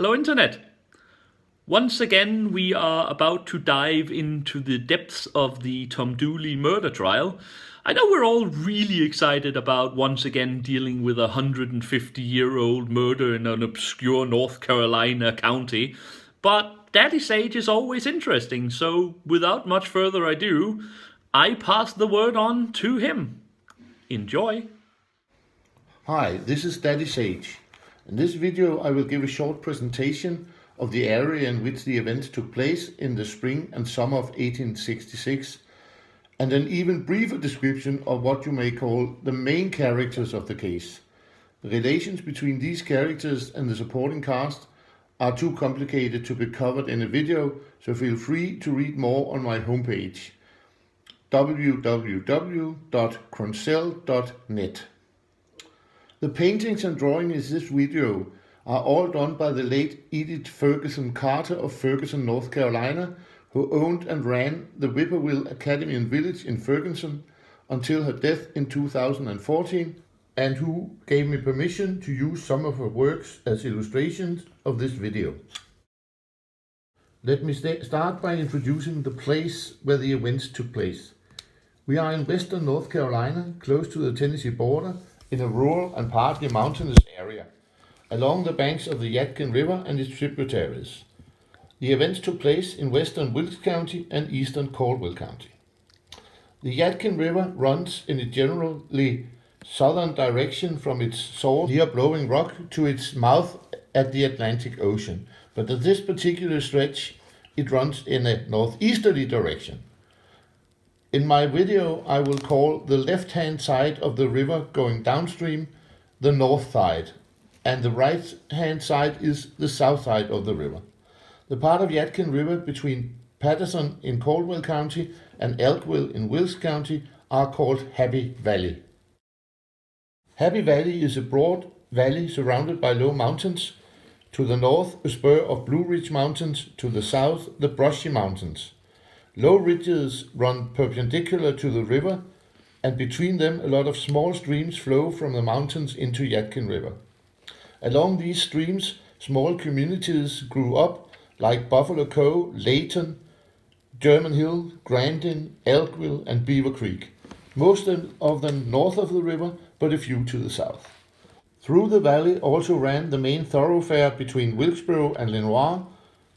Hello Internet! Once again we are about to dive into the depths of the Tom Dooley murder trial. I know we're all really excited about once again dealing with a 150-year-old murder in an obscure North Carolina county, but Daddy Sage is always interesting, so without much further ado, I pass the word on to him. Enjoy! Hi, this is Daddy Sage. In this video I will give a short presentation of the area in which the events took place in the spring and summer of 1866, and an even briefer description of what you may call the main characters of the case. The relations between these characters and the supporting cast are too complicated to be covered in a video, so feel free to read more on my homepage www.cronsell.net. The paintings and drawings in this video are all done by the late Edith Ferguson Carter of Ferguson, North Carolina, who owned and ran the Whippoorwill Academy and Village in Ferguson until her death in 2014, and who gave me permission to use some of her works as illustrations of this video. Let me start by introducing the place where the events took place. We are in western North Carolina, close to the Tennessee border, in a rural and partly mountainous area, along the banks of the Yadkin River and its tributaries. The events took place in western Wilkes County and eastern Caldwell County. The Yadkin River runs in a generally southern direction from its source near Blowing Rock to its mouth at the Atlantic Ocean, but at this particular stretch it runs in a northeasterly direction. In my video I will call the left-hand side of the river going downstream the north side, and the right-hand side is the south side of the river. The part of Yadkin River between Patterson in Caldwell County and Elkville in Wilkes County are called Happy Valley. Happy Valley is a broad valley surrounded by low mountains. To the north, a spur of Blue Ridge Mountains, to the south, the Brushy Mountains. Low ridges run perpendicular to the river, and between them a lot of small streams flow from the mountains into Yadkin River. Along these streams, small communities grew up like Buffalo Cove, Layton, German Hill, Grandin, Elkville, and Beaver Creek, most of them north of the river, but a few to the south. Through the valley also ran the main thoroughfare between Wilkesboro and Lenoir.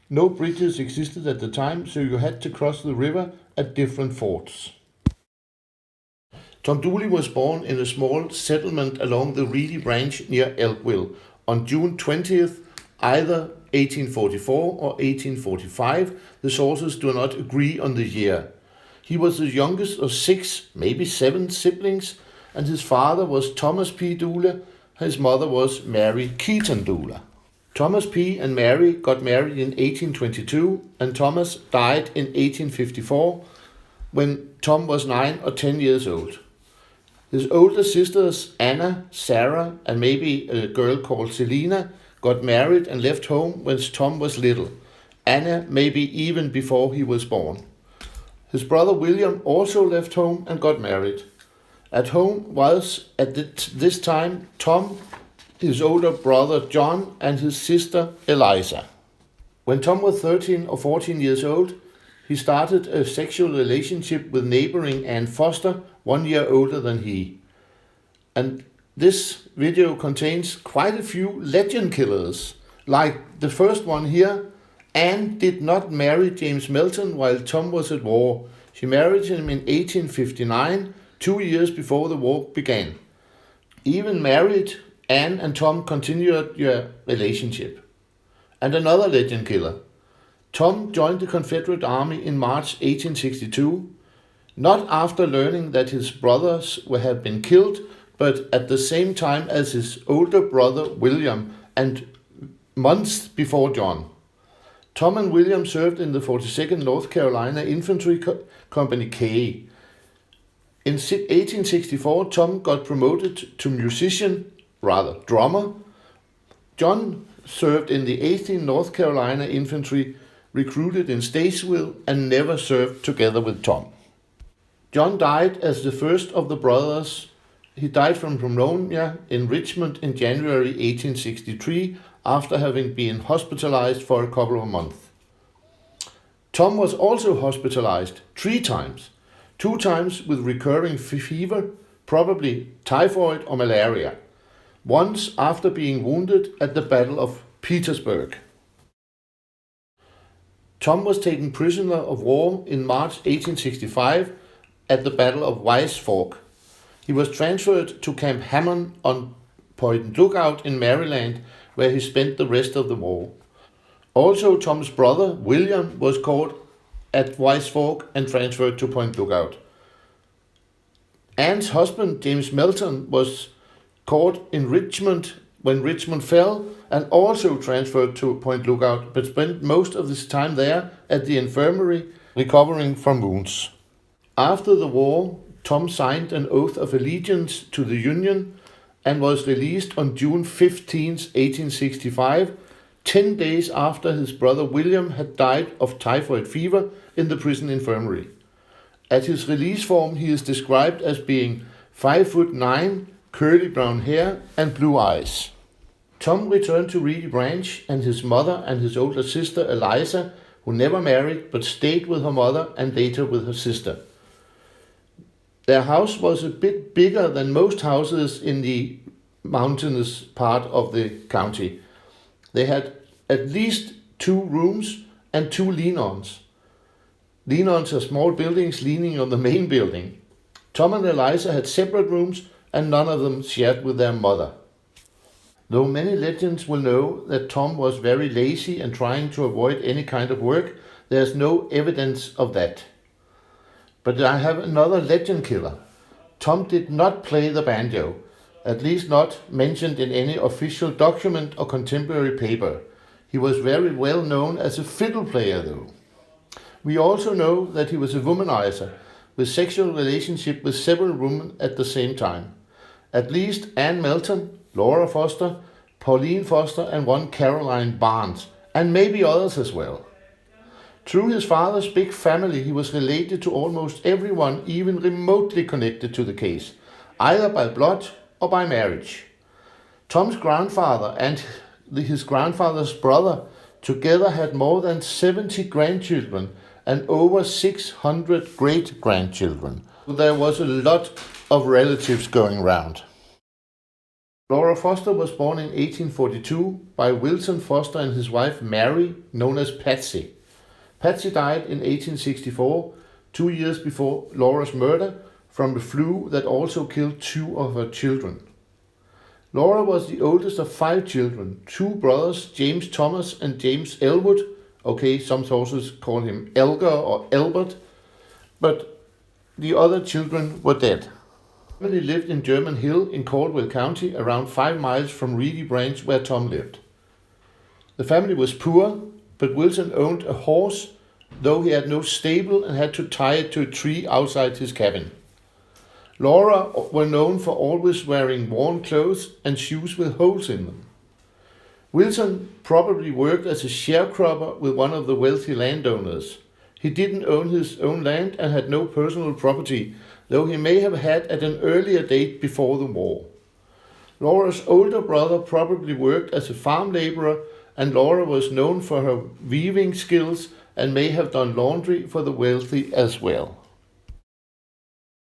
No bridges existed at the time, so you had to cross the river at different fords. Tom Dooley was born in a small settlement along the Reedy Branch near Elkville on June 20th, either 1844 or 1845. The sources do not agree on the year. He was the youngest of 6, maybe 7 siblings, and his father was Thomas P. Dooley. His mother was Mary Keaton Dooley. Thomas P. and Mary got married in 1822, and Thomas died in 1854 when Tom was 9 or 10 years old. His older sisters, Anna, Sarah, and maybe a girl called Selina, got married and left home when Tom was little. Anna maybe even before he was born. His brother William also left home and got married. At home was, at this time, Tom, his older brother John, and his sister Eliza. When Tom was 13 or 14 years old, he started a sexual relationship with neighboring Ann Foster, 1 year older than he. And this video contains quite a few legend killers. Like the first one here, Ann did not marry James Melton while Tom was at war. She married him in 1859, 2 years before the war began. Even married, Anne and Tom continued their relationship. And another legend killer. Tom joined the Confederate Army in March 1862, not after learning that his brothers had been killed, but at the same time as his older brother William, and months before John. Tom and William served in the 42nd North Carolina Infantry Company K. In 1864, Tom got promoted to drummer. John served in the 18th North Carolina Infantry, recruited in Statesville, and never served together with Tom. John died as the first of the brothers. He died from pneumonia in Richmond in January 1863 after having been hospitalized for a couple of months. Tom was also hospitalized 3 times, 2 times with recurring fever, probably typhoid or malaria, once after being wounded at the Battle of Petersburg. Tom was taken prisoner of war in March 1865 at the Battle of Weiss Fork. He was transferred to Camp Hammond on Point Lookout in Maryland, where he spent the rest of the war. Also, Tom's brother, William, was caught at Weiss Fork and transferred to Point Lookout. Anne's husband, James Melton, was caught in Richmond when Richmond fell and also transferred to Point Lookout, but spent most of his time there at the infirmary recovering from wounds. After the war, Tom signed an oath of allegiance to the Union and was released on June 15, 1865, 10 days after his brother William had died of typhoid fever in the prison infirmary. At his release form, he is described as being 5'9", curly brown hair and blue eyes. Tom returned to Reedy Branch, and his mother and his older sister Eliza, who never married but stayed with her mother and later with her sister. Their house was a bit bigger than most houses in the mountainous part of the county. They had at least 2 rooms and 2 lean-ons. Lean-ons are small buildings leaning on the main building. Tom and Eliza had separate rooms, and none of them shared with their mother. Though many legends will know that Tom was very lazy and trying to avoid any kind of work, there is no evidence of that. But I have another legend killer. Tom did not play the banjo, at least not mentioned in any official document or contemporary paper. He was very well known as a fiddle player though. We also know that he was a womanizer, with sexual relationship with several women at the same time. At least Anne Melton, Laura Foster, Pauline Foster and one Caroline Barnes, and maybe others as well. Through his father's big family, he was related to almost everyone even remotely connected to the case, either by blood or by marriage. Tom's grandfather and his grandfather's brother together had more than 70 grandchildren and over 600 great-grandchildren. There was a lot of relatives going round. Laura Foster was born in 1842 by Wilson Foster and his wife Mary, known as Patsy. Patsy died in 1864, 2 years before Laura's murder, from the flu that also killed 2 of her children. Laura was the oldest of 5 children, 2 brothers, James Thomas and James Elwood. Okay, some sources call him Elgar or Elbert, but the other children were dead. The family lived in German Hill in Caldwell County, around 5 miles from Reedy Branch where Tom lived. The family was poor, but Wilson owned a horse, though he had no stable and had to tie it to a tree outside his cabin. Laura were known for always wearing worn clothes and shoes with holes in them. Wilson probably worked as a sharecropper with one of the wealthy landowners. He didn't own his own land and had no personal property, though he may have had at an earlier date before the war. Laura's older brother probably worked as a farm laborer, and Laura was known for her weaving skills and may have done laundry for the wealthy as well.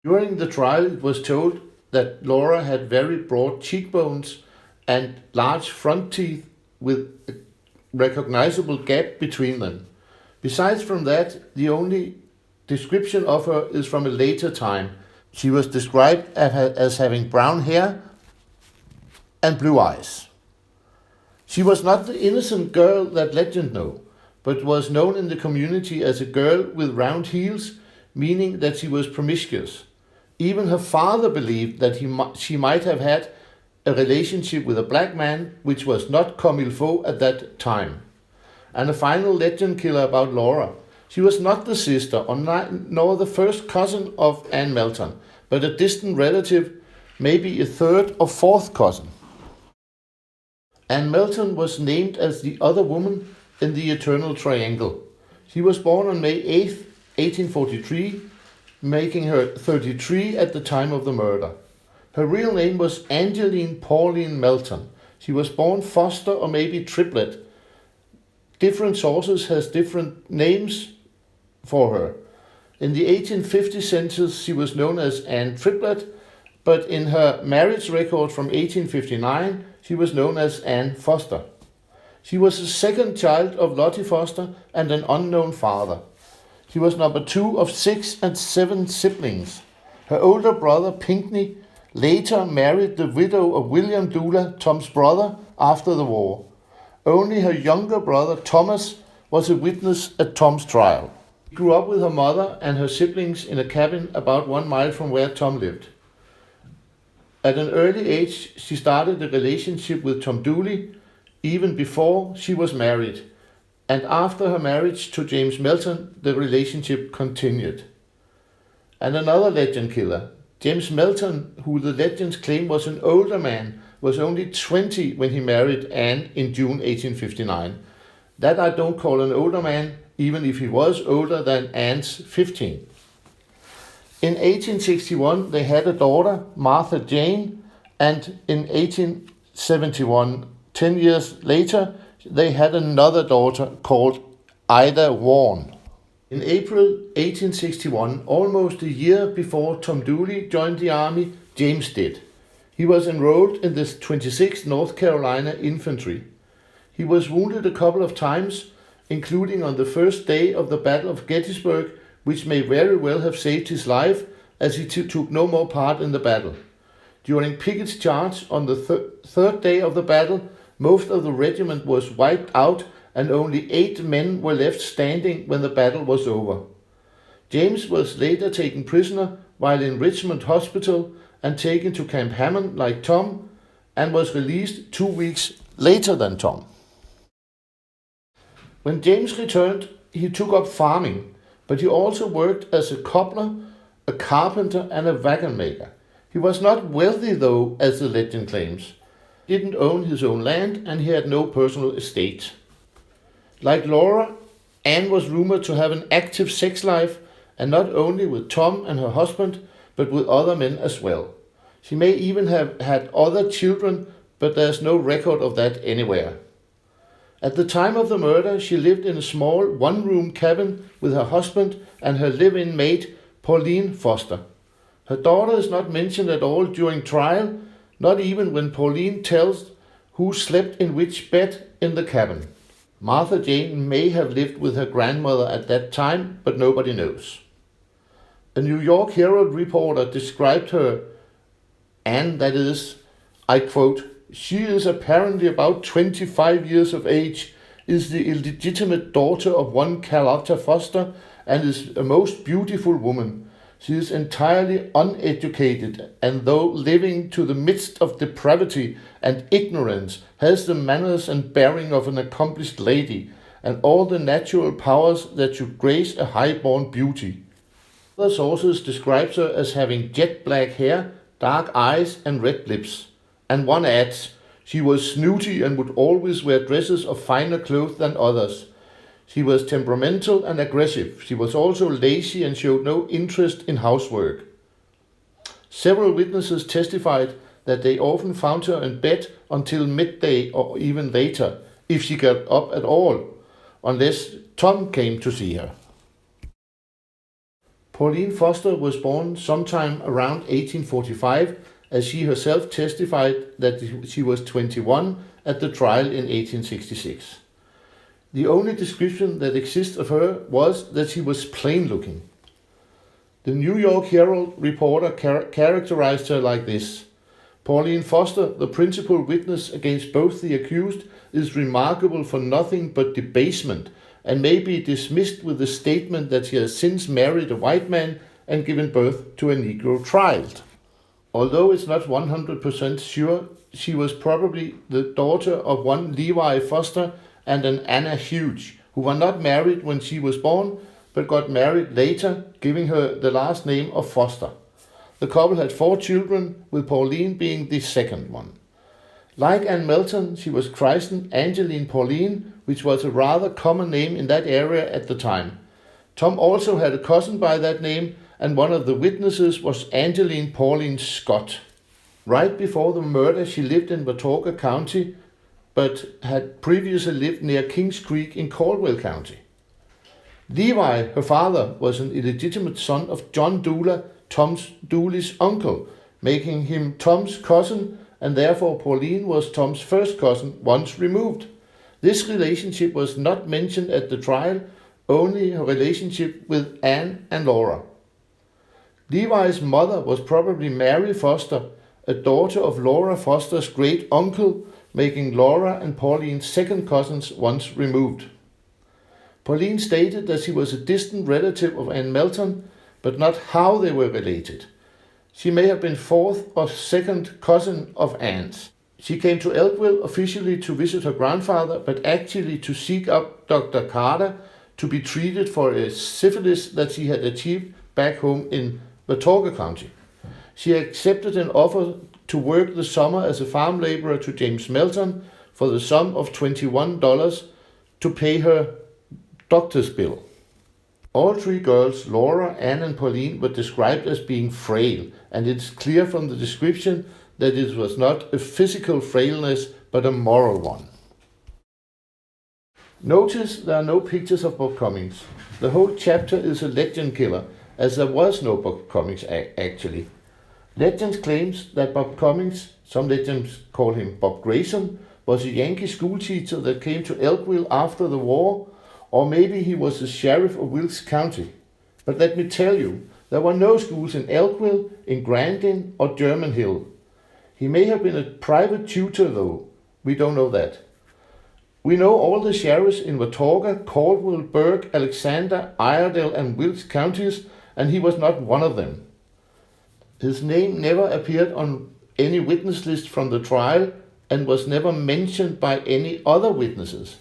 During the trial, it was told that Laura had very broad cheekbones and large front teeth with a recognizable gap between them. Besides from that, the only description of her is from a later time. She was described as having brown hair and blue eyes. She was not the innocent girl that legend know, but was known in the community as a girl with round heels, meaning that she was promiscuous. Even her father believed that she might have had a relationship with a black man, which was not comme il faut at that time. And a final legend killer about Laura. She was not the sister nor the first cousin of Anne Melton, but a distant relative, maybe a 3rd or 4th cousin. Anne Melton was named as the other woman in the Eternal Triangle. She was born on May 8, 1843, making her 33 at the time of the murder. Her real name was Angeline Pauline Melton. She was born Foster or maybe Triplet. Different sources has different names for her. In the 1850 census, she was known as Anne Triplet, but in her marriage record from 1859, she was known as Anne Foster. She was the second child of Lottie Foster and an unknown father. She was number 2 of 6 and 7 siblings. Her older brother, Pinkney, later married the widow of William Dooley, Tom's brother, after the war. Only her younger brother, Thomas, was a witness at Tom's trial. She grew up with her mother and her siblings in a cabin about 1 mile from where Tom lived. At an early age, she started a relationship with Tom Dooley, even before she was married, and after her marriage to James Melton, the relationship continued. And another legend killer, James Melton, who the legends claim was an older man, was only 20 when he married Anne in June 1859. That I don't call an older man, even if he was older than Anne's 15. In 1861, they had a daughter, Martha Jane, and in 1871, 10 years later, they had another daughter called Ida Vaughan. In April 1861, almost a year before Tom Dooley joined the army, James did. He was enrolled in the 26th North Carolina Infantry. He was wounded a couple of times, including on the first day of the Battle of Gettysburg, which may very well have saved his life, as he took no more part in the battle. During Pickett's charge on the third day of the battle, most of the regiment was wiped out and only 8 men were left standing when the battle was over. James was later taken prisoner while in Richmond Hospital and taken to Camp Hammond like Tom, and was released 2 weeks later than Tom. When James returned, he took up farming, but he also worked as a cobbler, a carpenter and a wagon maker. He was not wealthy though, as the legend claims. He didn't own his own land and he had no personal estate. Like Laura, Anne was rumored to have an active sex life, and not only with Tom and her husband, but with other men as well. She may even have had other children, but there's no record of that anywhere. At the time of the murder, she lived in a small one-room cabin with her husband and her live-in maid, Pauline Foster. Her daughter is not mentioned at all during trial, not even when Pauline tells who slept in which bed in the cabin. Martha Jane may have lived with her grandmother at that time, but nobody knows. A New York Herald reporter described her, and that is, I quote, "She is apparently about 25 years of age, is the illegitimate daughter of one Carlotta Foster, and is a most beautiful woman. She is entirely uneducated, and though living to the midst of depravity and ignorance, has the manners and bearing of an accomplished lady, and all the natural powers that should grace a high-born beauty." Other sources describe her as having jet black hair, dark eyes and red lips. And one adds, she was snooty and would always wear dresses of finer cloth than others. She was temperamental and aggressive. She was also lazy and showed no interest in housework. Several witnesses testified that they often found her in bed until midday or even later, if she got up at all, unless Tom came to see her. Pauline Foster was born sometime around 1845, as she herself testified that she was 21 at the trial in 1866. The only description that exists of her was that she was plain looking. The New York Herald reporter characterized her like this: "Pauline Foster, the principal witness against both the accused, is remarkable for nothing but debasement, and may be dismissed with the statement that she has since married a white man and given birth to a Negro child." Although it's not 100% sure, she was probably the daughter of one Levi Foster and an Anna Hughes, who were not married when she was born, but got married later, giving her the last name of Foster. The couple had 4 children, with Pauline being the second one. Like Anne Melton, she was christened Angeline Pauline, which was a rather common name in that area at the time. Tom also had a cousin by that name, and one of the witnesses was Angeline Pauline Scott. Right before the murder, she lived in Watauga County, but had previously lived near Kings Creek in Caldwell County. Levi, her father, was an illegitimate son of John Dooley, Tom Dooley's uncle, making him Tom's cousin, and therefore Pauline was Tom's first cousin once removed. This relationship was not mentioned at the trial, only her relationship with Anne and Laura. Levi's mother was probably Mary Foster, a daughter of Laura Foster's great uncle, making Laura and Pauline's second cousins once removed. Pauline stated that she was a distant relative of Anne Melton, but not how they were related. She may have been fourth or second cousin of Anne's. She came to Elkville officially to visit her grandfather, but actually to seek out Dr. Carter to be treated for a syphilis that she had achieved back home in Watauga County. She accepted an offer to work the summer as a farm laborer to James Melton for the sum of $21 to pay her doctor's bill. All three girls, Laura, Anne and Pauline, were described as being frail, and it's clear from the description that it was not a physical frailness but a moral one. Notice there are no pictures of Bob Cummings. The whole chapter is a legend killer, as there was no Bob Cummings actually. Legend claims that Bob Cummings, some legends call him Bob Grayson, was a Yankee schoolteacher that came to Elkville after the war, or maybe he was the sheriff of Wilkes County. But let me tell you, there were no schools in Elkville, in Grandin, or German Hill. He may have been a private tutor though, we don't know that. We know all the sheriffs in Watauga, Caldwell, Burke, Alexander, Iredell and Wilkes counties, and he was not one of them. His name never appeared on any witness list from the trial and was never mentioned by any other witnesses.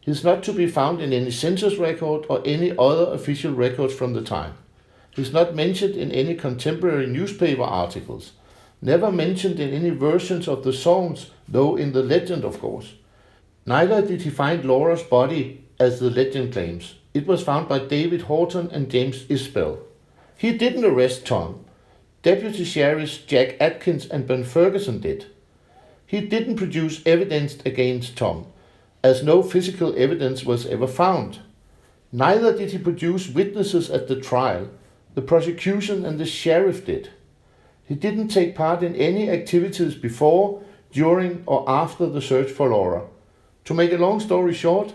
He is not to be found in any census record or any other official records from the time. He is not mentioned in any contemporary newspaper articles. Never mentioned in any versions of the songs, though in the legend, of course. Neither did he find Laura's body, as the legend claims. It was found by David Horton and James ISBELL. He didn't arrest Tom. Deputy Sheriffs Jack Atkins and Ben Ferguson did. He didn't produce evidence against Tom, as no physical evidence was ever found. Neither did he produce witnesses at the trial. The prosecution and the sheriff did. He didn't take part in any activities before, during, or after the search for Laura. To make a long story short,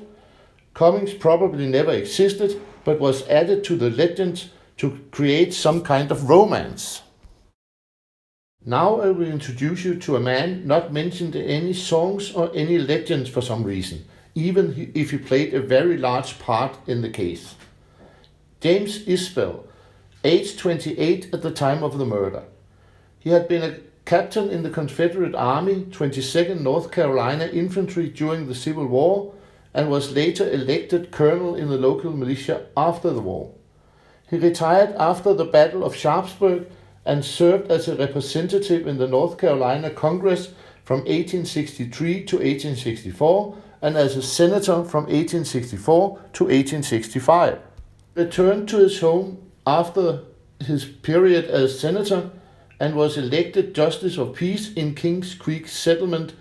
Cummings probably never existed, but was added to the legends to create some kind of romance. Now I will introduce you to a man not mentioned in any songs or any legends for some reason, even if he played a very large part in the case. James ISBELL, age 28 at the time of the murder. He had been a captain in the Confederate Army, 22nd North Carolina Infantry during the Civil War, and was later elected colonel in the local militia after the war. He retired after the Battle of Sharpsburg and served as a representative in the North Carolina Congress from 1863 to 1864 and as a senator from 1864 to 1865. He returned to his home after his period as senator and was elected Justice of Peace in Kings Creek Settlement.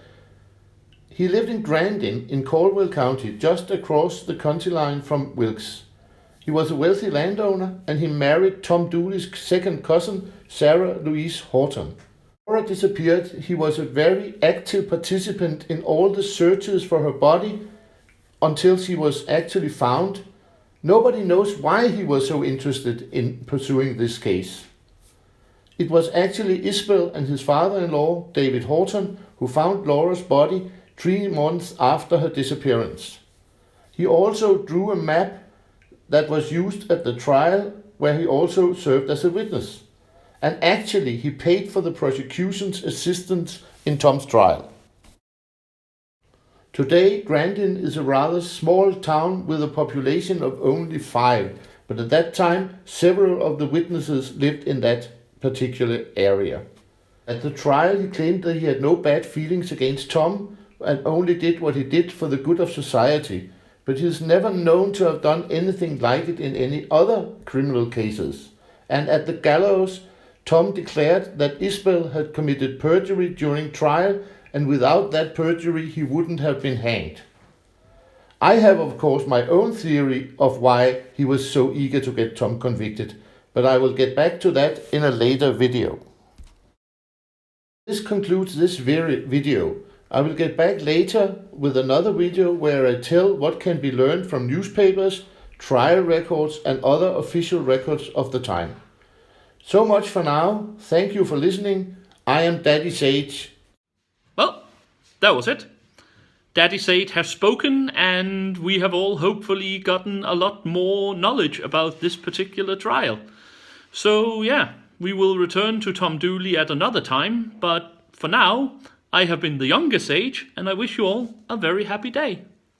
He lived in Grandin in Caldwell County, just across the county line from Wilkes. He was a wealthy landowner and he married Tom Dooley's second cousin, Sarah Louise Horton. Laura disappeared. He was a very active participant in all the searches for her body until she was actually found. Nobody knows why he was so interested in pursuing this case. It was actually ISBELL and his father-in-law, David Horton, who found Laura's body 3 months after her disappearance. He also drew a map that was used at the trial, where he also served as a witness. And actually, he paid for the prosecution's assistance in Tom's trial. Today, Grandin is a rather small town with a population of only 5, but at that time, several of the witnesses lived in that particular area. At the trial, he claimed that he had no bad feelings against Tom and only did what he did for the good of society, but he is never known to have done anything like it in any other criminal cases. And at the gallows, Tom declared that ISBELL had committed perjury during trial, and without that perjury he wouldn't have been hanged. I have, of course, my own theory of why he was so eager to get Tom convicted, but I will get back to that in a later video. This concludes this video. I will get back later with another video where I tell what can be learned from newspapers, trial records and other official records of the time. So much for now. Thank you for listening. I am Daddy Sage. Well, that was it. Daddy Sage has spoken, and we have all hopefully gotten a lot more knowledge about this particular trial. So yeah, we will return to Tom Dooley at another time, but for now, I have been the younger Sage, and I wish you all a very happy day.